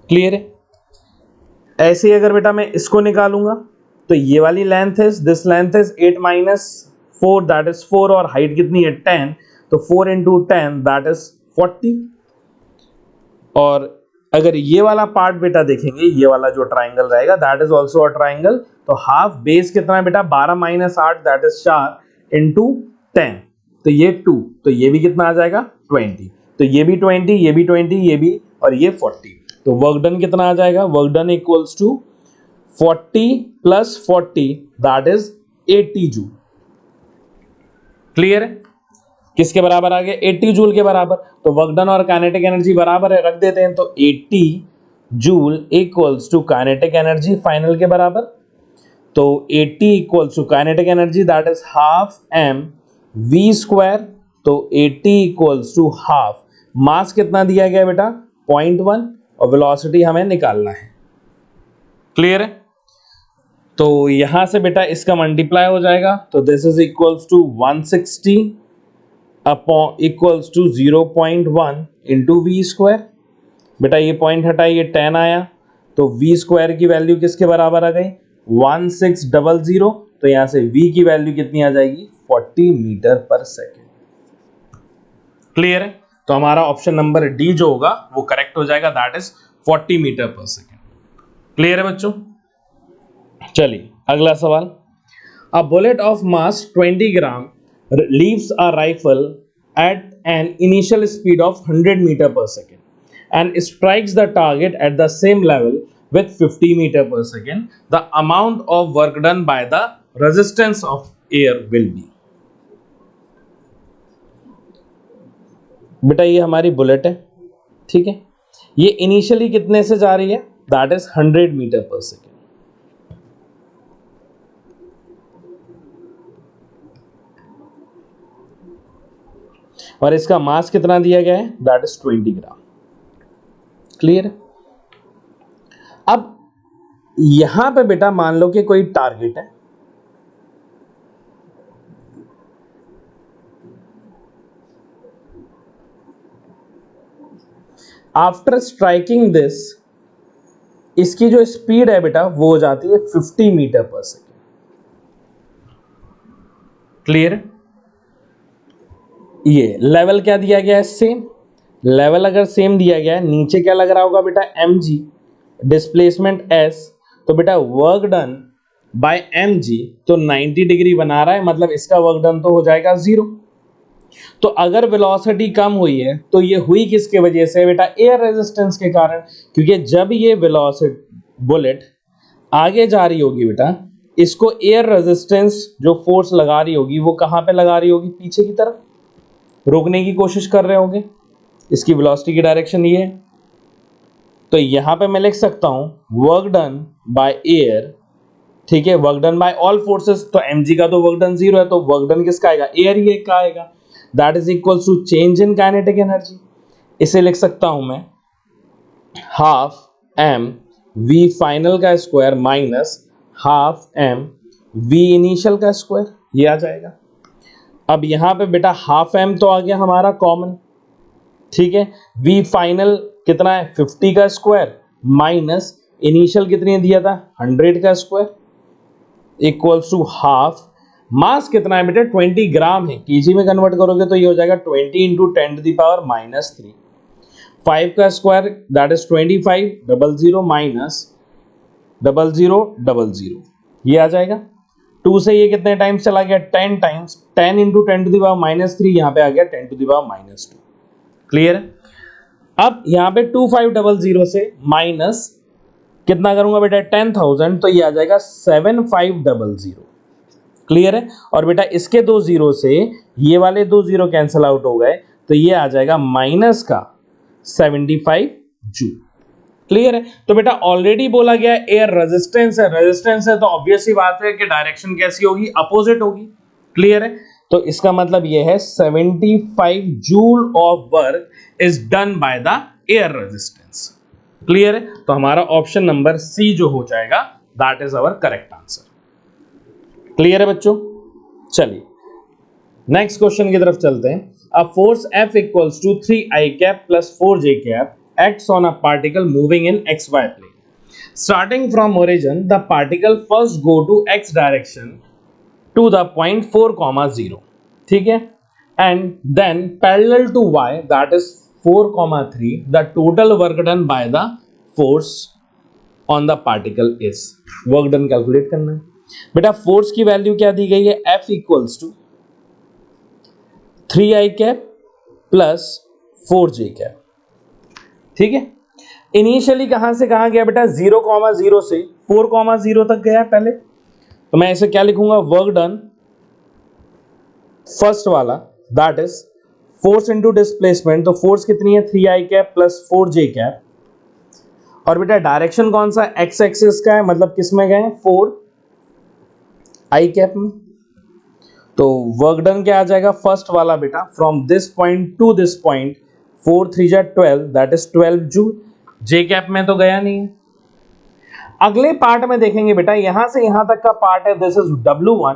क्लियर है? ऐसे ही अगर बेटा मैं इसको निकालूंगा तो ये वाली लेंथ है, this length is 8 minus 4 that is 4, और हाइट कितनी है 10, तो 4 इंटू 10 दैट इज 40। और अगर ये वाला पार्ट बेटा देखेंगे, ये वाला जो ट्राइंगल रहेगा that is also a triangle, तो हाफ बेस कितना है बेटा 12 माइनस 8 दैट इज 4 इंटू 10, तो ये 2, तो ये भी कितना आ जाएगा 20, तो ये भी 20, ये भी 20, ये भी, और ये 40। तो वर्क डन कितना आ जाएगा, work done equals to 40 plus 40 that is 80 joule. Clear है? किसके बराबर आ गया, 80 जूल के बराबर। तो वर्क डन और काइनेटिक एनर्जी बराबर है, रख देते हैं, तो 80 joule equals to kinetic energy final के बराबर। तो 80 equals to kinetic energy that is half m v square, तो 80 इक्वल्स टू हाफ, मास कितना दिया गया बेटा 0.1, और वेलोसिटी हमें निकालना है। क्लियर है? तो यहां से बेटा इसका मल्टीप्लाई हो जाएगा, तो this is equals to 160 upon equals to 0.1 into v square. बेटा ये पॉइंट हटाइए, 10 आया, तो वी स्क्वायर की वैल्यू किसके बराबर आ गई 1600, तो यहां से वी की वैल्यू कितनी आ जाएगी 40 मीटर पर सेकेंड। क्लियर है? तो हमारा ऑप्शन नंबर डी जो होगा वो करेक्ट हो जाएगा, that is 40 metre per second. Clear है बच्चों? चलिए अगला सवाल, a bullet of mass 20 gram leaves a rifle at an initial speed of 100 meter per second and strikes the target at the same level with 50 meter per second. The amount of work done by the resistance of air will be. बेटा ये हमारी बुलेट है, ठीक है, ये इनिशियली कितने से जा रही है, that is 100 metre per second. और इसका मास कितना दिया गया है, दैट इज 20 ग्राम। क्लियर? अब यहां पे बेटा मान लो कि कोई टारगेट है, आफ्टर स्ट्राइकिंग दिस इसकी जो स्पीड है बेटा वो हो जाती है 50 मीटर पर सेकेंड। क्लियर? ये लेवल क्या दिया गया है, सेम लेवल। अगर सेम दिया गया है, नीचे क्या लग रहा होगा बेटा mg, डिस्प्लेसमेंट s, तो बेटा वर्क डन बाय mg, तो 90 डिग्री बना रहा है, मतलब इसका वर्क डन तो हो जाएगा 0। तो अगर वेलोसिटी कम हुई है तो ये हुई किसके वजह से बेटा, एयर रेजिस्टेंस के कारण, क्योंकि जब ये वेलोसिटी बुलेट आगे जा रही होगी बेटा, इसको एयर रेजिस्टेंस जो फोर्स लगा रही होगी वो कहां पे लगा रही होगी, पीछे की तरफ रोकने की कोशिश कर रहे होंगे। इसकी वेलोसिटी की डायरेक्शन ये है। तो यहां पे मैं लिख सकता हूं वर्क डन बाय एयर, ठीक है, work done by all forces, तो mg का तो वर्क डन 0 है, तो वर्क डन किसका आएगा, एयर ही का आएगा, that is equal to change in kinetic energy. इसे लिख सकता हूं मैं हाफ m v फाइनल का square minus half m v initial का स्क्वायर, ये आ जाएगा। अब यहां पे बेटा हाफ m तो आ गया हमारा कॉमन, ठीक है, v फाइनल कितना है 50 का स्क्वायर माइनस इनिशियल कितनी दिया था 100 का स्क्वायर इक्वल्स टू हाफ, मास कितना है बेटा 20 ग्राम है, केजी में कन्वर्ट करोगे तो ये हो जाएगा 20 इंटू 10 टू द पावर -3, 5 का स्क्वायर दैट इज 25, 00 माइनस 0000, ये आ जाएगा। 2 से ये कितने टाइम्स चला गया 10 times, 10 into 10 to the power -3, यहाँ पे आ गया 10 टू द पावर -2, क्लियर है। अब यहाँ पे 2500 से माइनस कितना करूंगा बेटा 10,000, तो ये आ जाएगा 7500, क्लियर है। और बेटा इसके 2 जीरो से ये वाले 2 जीरो कैंसिल आउट हो गए, तो ये आ जाएगा माइनस का 75 जूल, क्लियर है। तो बेटा ऑलरेडी बोला गया एयर रेजिस्टेंस है, रेजिस्टेंस है तो ऑब्वियस ही बात है कि डायरेक्शन कैसी होगी, अपोजिट होगी, क्लियर है। तो इसका मतलब ये है 75 joule of work is done by the air resistance, clear है। तो हमारा ऑप्शन नंबर सी जो हो जाएगा that is our correct answer, clear है बच्चों। चलिए नेक्स्ट क्वेश्चन की तरफ चलते हैं। A force F equals to 3i cap plus 4j cap acts on a particle moving in xy plane. Starting from origin, the particle first go to x direction to the point 4, 0, ठीक है, and then parallel to y that is 4, 3, the total work done by the force on the particle is, work done calculate करना है बेटा। फोर्स की वैल्यू क्या दी गई है, F equals to 3i cap plus 4j cap, ठीक है। इनिशियली कहां से कहां गया बेटा 0, 0 से 4, 0 तक गया पहले, तो मैं इसे क्या लिखूंगा वर्क डन फर्स्ट वाला that is force into displacement, तो फोर्स कितनी है 3i cap plus 4j cap, और बेटा डायरेक्शन कौन सा एक्स एक्सिस का है, मतलब किस में गए 4i कैप में, तो वर्क डन क्या आ जाएगा फर्स्ट वाला बेटा from this point two this point 4 3 जा 12 that is 12 joule, J cap में तो गया नहीं है। अगले पार्ट में देखेंगे बेटा यहां से यहां तक का पार्ट है दिस इज W1,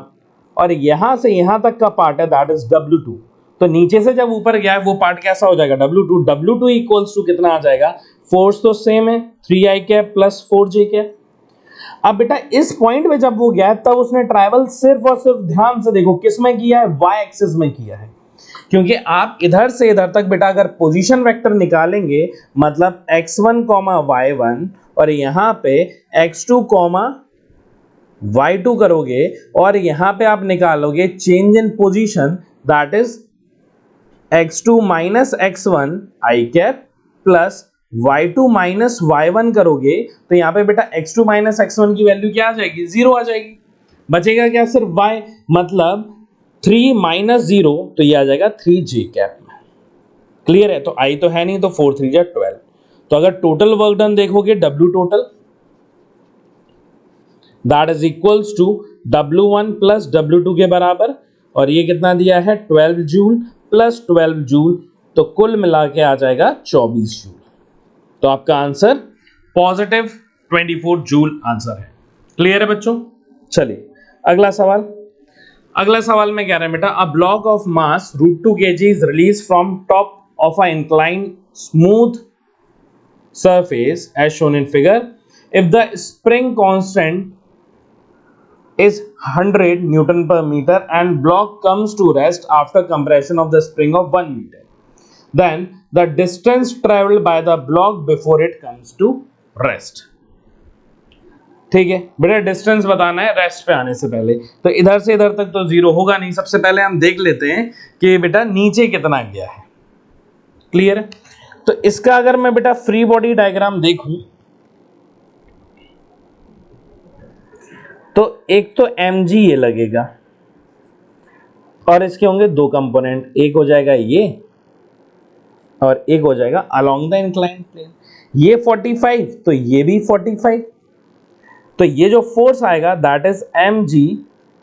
और यहां से यहां तक का पार्ट है दैट इज W2, तो नीचे से जब ऊपर गया है वो पार्ट कैसा हो जाएगा W2, W2 इक्वल्स टू कितना आ जाएगा, फोर्स तो सेम है 3i cap plus 4j cap. अब बेटा इस पॉइंट में जब वो गया तब उसने ट्रैवल सिर्फ और सिर्फ ध्यान से देखो किस में किया है, y एक्सिस में किया है, क्योंकि आप इधर से इधर तक बेटा अगर पोजीशन वेक्टर निकालेंगे मतलब x1, y1 और यहां पे x2, y2 करोगे और यहां पे आप निकालोगे change in position that is x2 minus x1 i cap plus y2 minus y1 करोगे, तो यहां पे बेटा x2 माइनस x1 की वैल्यू क्या आ जाएगी 0 आ जाएगी, बचेगा क्या सिर्फ y, मतलब 3 माइनस 0, तो ये आ जाएगा 3j कैप में, क्लियर है। तो i तो है नहीं, तो 4 3 जा 12, तो अगर टोटल वर्क डन देखोगे W total that is equals to W1 plus W2 के बराबर, और ये कितना दिया है 12 जूल प्लस 12 जूल, तो कुल मिला के आ जाएगा 24 जूल, तो आपका आंसर पॉजिटिव 24 जूल आंसर है, क्लियर है बच्चों। चलिए अगला सवाल, अगला सवाल में कह रहे हैं बेटा a block of mass √2 kg is release from top of a incline smooth surface as shown in figure if the spring constant is 100 Newton per meter and block comes to rest after compression of the spring of 1 meter, then the distance traveled by the block before it comes to rest, ठीक है बेटा डिस्टेंस बताना है रेस्ट पे आने से पहले, तो इधर से इधर तक तो जीरो होगा नहीं, सबसे पहले हम देख लेते हैं कि बेटा नीचे कितना गया है, क्लियर है। तो इसका अगर मैं बेटा फ्री बॉडी डायग्राम देखूं तो एक तो mg ये लगेगा और इसके होंगे दो कंपोनेंट, एक हो जाएगा ये और एक हो जाएगा अलोंग द इंक्लाइंड प्लेन। ये 45 तो ये भी 45, तो ये जो फोर्स आएगा दैट इज mg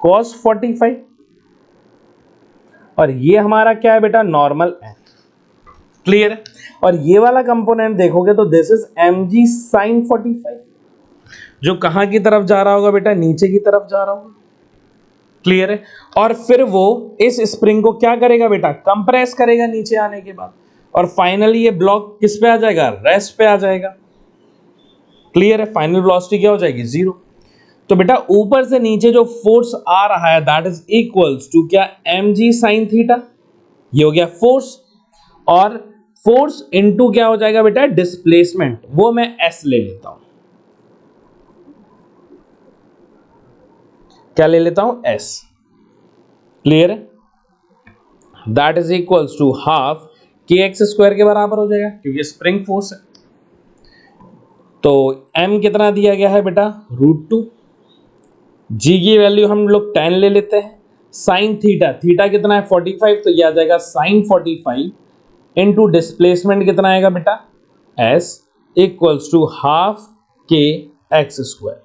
cos 45, और ये हमारा क्या है बेटा, नॉर्मल है। क्लियर है। और ये वाला कंपोनेंट देखोगे तो दिस इज mg sin 45, जो कहां की तरफ जा रहा होगा बेटा, नीचे की तरफ जा रहा होगा। क्लियर है। और फिर वो इस स्प्रिंग को क्या करेगा बेटा, कंप्रेस करेगा नीचे आने के बाद, और फाइनली ये ब्लॉक किस पे आ जाएगा, रेस्ट पे आ जाएगा। क्लियर है। फाइनल वेलोसिटी क्या हो जाएगी, 0। तो बेटा ऊपर से नीचे जो फोर्स आ रहा है दैट इज इक्वल्स टू क्या, mg sin थीटा, ये हो गया फोर्स, और फोर्स इनटू क्या हो जाएगा बेटा, डिस्प्लेसमेंट, वो मैं s ले लेता हूं। क्या ले लेता हूं, s। क्लियर है। That is equals to half k x square के बराबर हो जाएगा, क्योंकि स्प्रिंग फोर्स है। तो m कितना दिया गया है बेटा, √2। g की वैल्यू हम लोग 10 ले लेते हैं। साइन थीटा, थीटा कितना है 45, तो ये आ जाएगा साइन 45 इनटू डिस्प्लेसमेंट कितना आएगा बेटा, s equals to half k x square.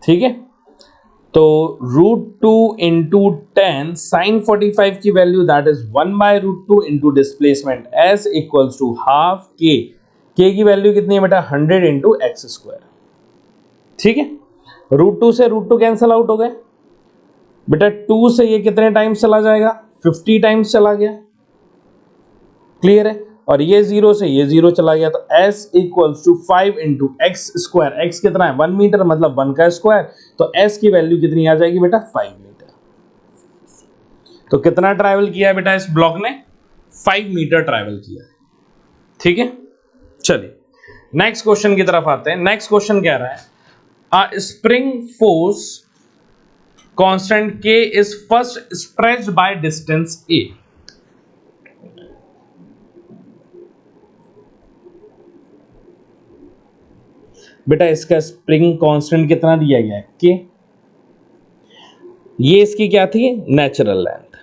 ठीक है। तो √2 इंटू 10 साइन 45 की value that is 1/√2 into displacement s equals to half k की वैल्यू कितनी है बेटा, 100 इंटू एक्स स्क्वायर। ठीक है। √2 से √2 कैंसल आउट हो गए बेटा, 2 से ये कितने टाइम्स चला जाएगा, 50 टाइम्स चला गया। क्लियर है। और ये 0 से ये 0 चला गया, तो s equals to 5 into x square, x कितना है 1 मीटर, मतलब 1 का स्क्वायर, तो s की वैल्यू कितनी आ जाएगी बेटा, 5 मीटर। तो कितना ट्रैवल किया है बेटा इस ब्लॉक ने, 5 मीटर ट्रैवल किया है। ठीक है। चलिए नेक्स्ट क्वेश्चन की तरफ आते हैं। नेक्स्ट क्वेश्चन कह रहा है, अ spring force constant k is first stretched by distance a। बेटा इसका स्प्रिंग कांस्टेंट कितना दिया गया है, k। ये इसकी क्या थी, नेचुरल लेंथ।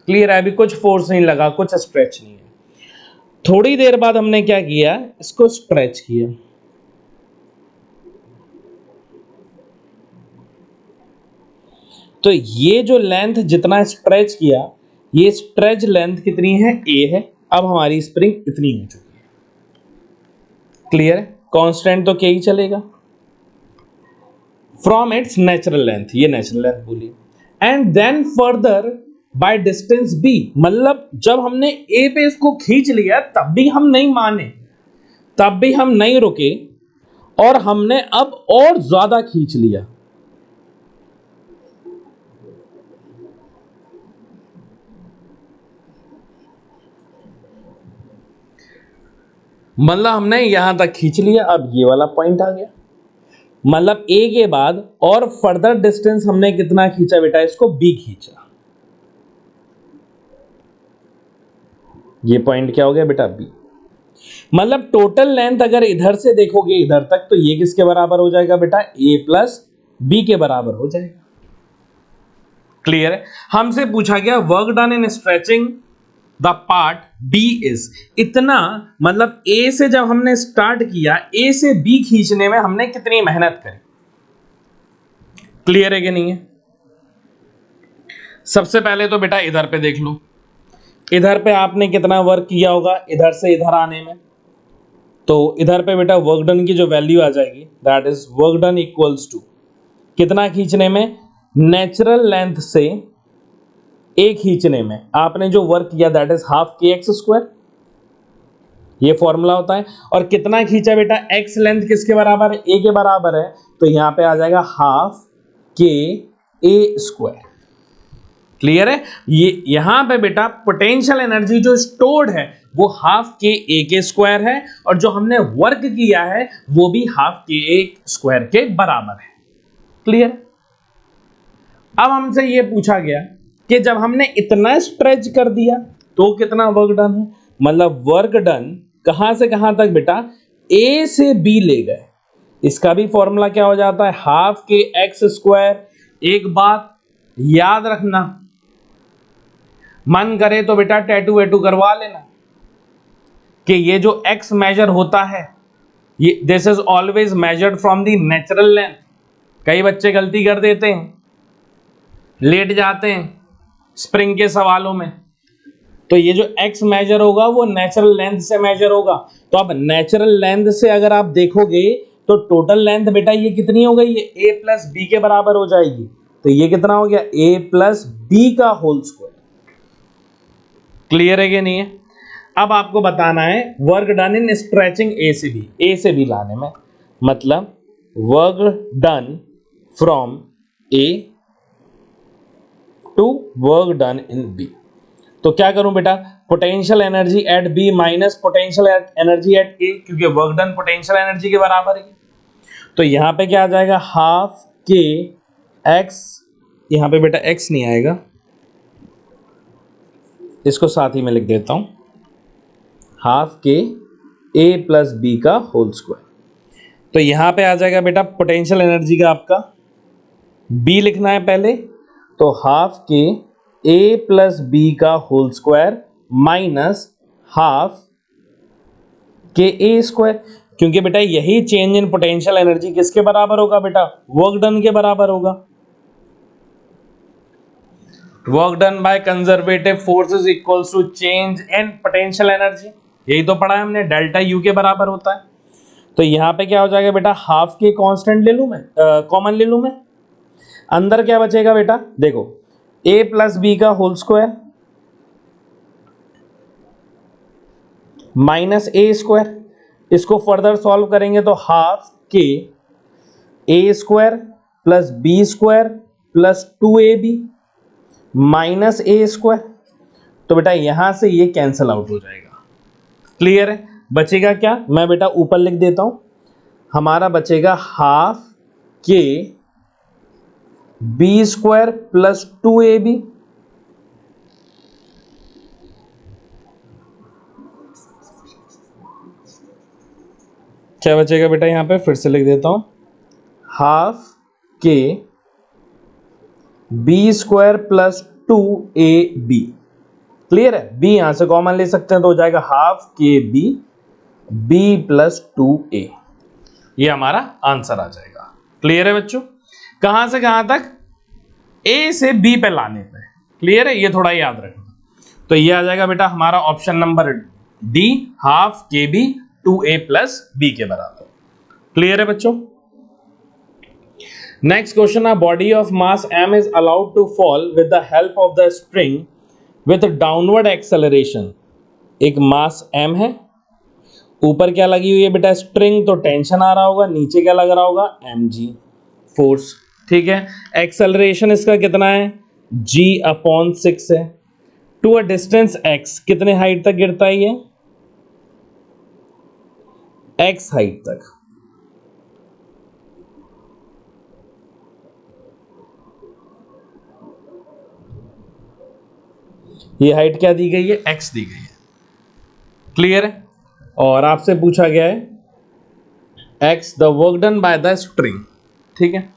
क्लियर है। अभी कुछ फोर्स नहीं लगा, कुछ स्ट्रेच नहीं है। थोड़ी देर बाद हमने क्या किया, इसको स्ट्रेच किया। तो ये जो लेंथ जितना स्ट्रेच किया, ये स्ट्रेच लेंथ कितनी है, a है। अब हमारी स्प्रिंग इतनी हो चुकी है। क्लियर है। कांस्टेंट तो k ही चलेगा फ्रॉम इट्स नेचुरल लेंथ, ये नेचुरल लेंथ बोली। And then further by distance b, मतलब जब हमने a पे इसको खींच लिया तब भी हम नहीं माने, तब भी हम नहीं रुके, और हमने अब और ज्यादा खींच लिया। मतलब हमने यहां तक खींच लिया, अब ये वाला पॉइंट आ गया, मतलब a के बाद और फर्दर डिस्टेंस हमने कितना खींचा बेटा, इसको b खींचा। ये पॉइंट क्या हो गया बेटा, b। मतलब टोटल लेंथ अगर इधर से देखोगे इधर तक, तो ये किसके बराबर हो जाएगा बेटा, a प्लस b के बराबर हो जाएगा। क्लियर है। हमसे पूछा गया work done in stretching the part b is, इतना मतलब a से जब हमने स्टार्ट किया, a से b खींचने में हमने कितनी मेहनत करी। क्लियर है कि नहीं है। सबसे पहले तो बेटा इधर पे देख लो, इधर पे आपने कितना वर्क किया होगा इधर से इधर आने में। तो इधर पे बेटा वर्क डन की जो वैल्यू आ जाएगी that is work done equals to कितना खींचने में, नेचुरल लेंथ से a खींचने में आपने जो वर्क किया that is half k x square, ये फॉर्मूला होता है। और कितना खींचा बेटा, x लेंथ किसके बराबर है, a के बराबर है, तो यहां पे आ जाएगा हाफ के a स्क्वायर। क्लियर है। ये यहां पे बेटा पोटेंशियल एनर्जी जो स्टोर्ड है वो हाफ के a के स्क्वायर है, और जो हमने वर्क किया है वो भी हाफ के a स्क्वायर के बराबर है। क्लियर। अब हमसे ये पूछा गया कि जब हमने इतना स्ट्रेच कर दिया तो कितना वर्क डन है, मतलब वर्क डन कहां से कहां तक बेटा, a से b ले गए। इसका भी फॉर्मूला क्या हो जाता है, हाफ के एक्स स्क्वायर। एक बात याद रखना, मन करे तो बेटा टैटू वैटू करवा लेना कि ये जो एक्स मेजर होता है ये this is always measured from the natural length. कई बच्चे गलती कर देते हैं, लेट जाते हैं स्प्रिंग के सवालों में, तो ये जो एक्स मेजर होगा वो नेचुरल लेंथ से मेजर होगा। तो अब नेचुरल लेंथ से अगर आप देखोगे तो टोटल लेंथ बेटा ये कितनी हो गई, ये ए प्लस बी के बराबर हो जाएगी। तो ये कितना हो गया, ए प्लस बी का होल स्क्वायर। क्लियर है कि नहीं है? अब आपको बताना है work done in stretching A से बी लाने में, मतलब work done from A to work done in B. तो क्या करूं बेटा, potential energy at B minus potential energy at A, क्योंकि वर्क डन पोटेंशियल एनर्जी के बराबर है। तो यहां पे क्या आ जाएगा, हाफ के एक्स, यहां पे बेटा एक्स नहीं आएगा, इसको साथ ही में लिख देता हूं, हाफ के ए प्लस बी का होल स्क्वायर। तो यहां पे आ जाएगा बेटा पोटेंशियल एनर्जी का आपका बी लिखना है पहले, तो हाफ के ए प्लस बी का होल स्क्वायर माइनस हाफ के ए स्क्वायर, क्योंकि बेटा यही चेंज इन पोटेंशियल एनर्जी किसके बराबर होगा बेटा, वर्क डन के बराबर होगा। Work done by conservative forces equals to change in potential energy, यही तो पढ़ा है हमने, डेल्टा यू के बराबर होता है। तो यहां पे क्या हो जाएगा बेटा, हाफ के कांस्टेंट ले लूं मैं, कॉमन ले लूं मैं, अंदर क्या बचेगा बेटा, देखो a प्लस बी का whole square minus A square, इसको फर्दर सॉल्व करेंगे तो हाफ के A square plus B square plus 2ab minus A square. तो बेटा यहां से ये कैंसल आउट हो जाएगा। क्लियर है? बचेगा क्या, मैं बेटा ऊपर लिख देता हूं, हमारा बचेगा half k b square plus 2ab क्या बचेगा बेटा, यहां पे फिर से लिख देता हूं, half k b square plus 2ab। Clear है? बी यहां से कॉमन ले सकते हैं तो हो जाएगा half k B B plus 2a, ये हमारा आंसर आ जाएगा। क्लियर है बच्चों? कहां से कहां तक, ए से बी पे लाने पे। क्लियर है? ये थोड़ा याद रखना। तो ये आ जाएगा बेटा हमारा option number D, half k b 2a plus b के बराबर। क्लियर है बच्चों? Next question, a body of mass m is allowed to fall with the help of the spring with downward acceleration. एक मास m है, ऊपर क्या लगी हुई है बेटा, स्ट्रिंग, तो टेंशन आ रहा होगा, नीचे क्या लग रहा होगा, mg फोर्स। ठीक है, एक्सेलरेशन इसका कितना है, g/6 है, टू अ डिस्टेंस x, कितने हाइट तक गिरता है ये, x हाइट तक। ये हाइट क्या दी गई है, x दी गई है। क्लियर है? और आपसे पूछा गया है x the work done by the string. ठीक है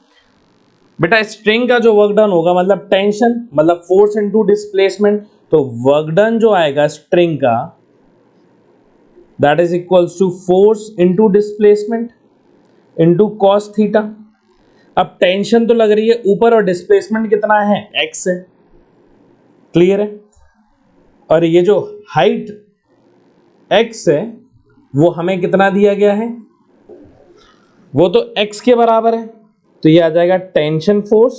बेटा, स्ट्रिंग का जो वर्क डन होगा मतलब टेंशन, मतलब फोर्स इनटू डिस्प्लेसमेंट, तो वर्क डन जो आएगा स्ट्रिंग का that is equals to force into displacement into cos theta. अब टेंशन तो लग रही है ऊपर और डिस्प्लेसमेंट कितना है, x है। क्लियर है? और ये जो हाइट x है वो हमें कितना दिया गया है, वो तो x के बराबर है, तो ये आ जाएगा tension force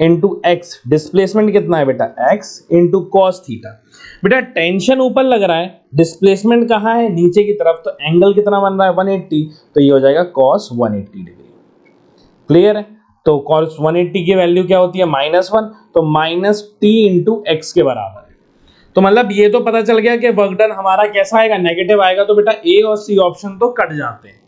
into x, displacement कितना है बेटा, x इंटू कॉस थीटा। बेटा टेंशन ऊपर लग रहा है, डिस्प्लेसमेंट कहाँ है, नीचे की तरफ, तो एंगल कितना बन रहा है 180, तो ये हो जाएगा cos 180 डिग्री। क्लियर है? तो cos 180 की वैल्यू क्या होती है, -1, तो -t इंटू एक्स के बराबर है। तो मतलब ये तो पता चल गया कि वर्क डन हमारा कैसा आएगा, नेगेटिव आएगा, तो बेटा ए और सी ऑप्शन तो कट जाते हैं।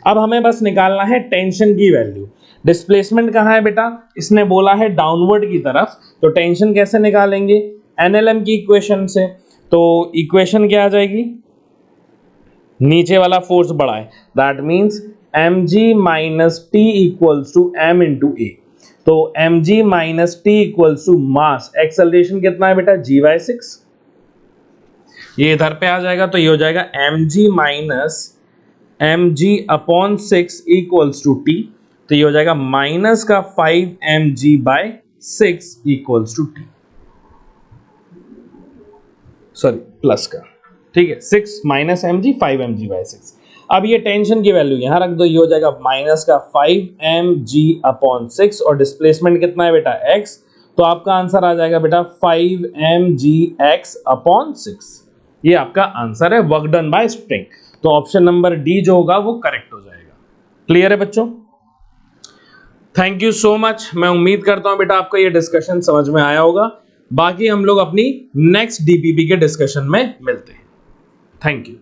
अब हमें बस निकालना है टेंशन की वैल्यू। डिस्प्लेसमेंट कहाँ है बेटा, इसने बोला है डाउनवर्ड की तरफ, तो टेंशन कैसे निकालेंगे, एनएलएम की इक्वेशन से। तो इक्वेशन क्या आ जाएगी, नीचे वाला फोर्स बड़ा है, that means mg minus T equals to m into A. तो mg minus T equals to mass, acceleration कितना है बेटा g/6, ये इधर पे आ जाएगा तो ये हो जाएगा mg minus mg upon 6 equals to T, तो ये हो जाएगा माइनस का 5 mg/6 equals to T, sorry plus का, ठीक है 6 माइनस mg 5 mg/6। अब ये टेंशन की वैल्यू यहां रख दो, ये हो जाएगा माइनस का 5 mg अपॉन 6 और डिस्प्लेसमेंट कितना है बेटा x, तो आपका आंसर आ जाएगा बेटा 5 mgx अपॉन 6, ये आपका आंसर है वर्क डन बाय स्प्रिंग। तो ऑप्शन नंबर डी जो होगा वो करेक्ट हो जाएगा। क्लियर है बच्चों? Thank you so much. मैं उम्मीद करता हूं बेटा आपको ये डिस्कशन समझ में आया होगा। बाकी हम लोग अपनी नेक्स्ट डीपीपी के डिस्कशन में मिलते हैं। Thank you.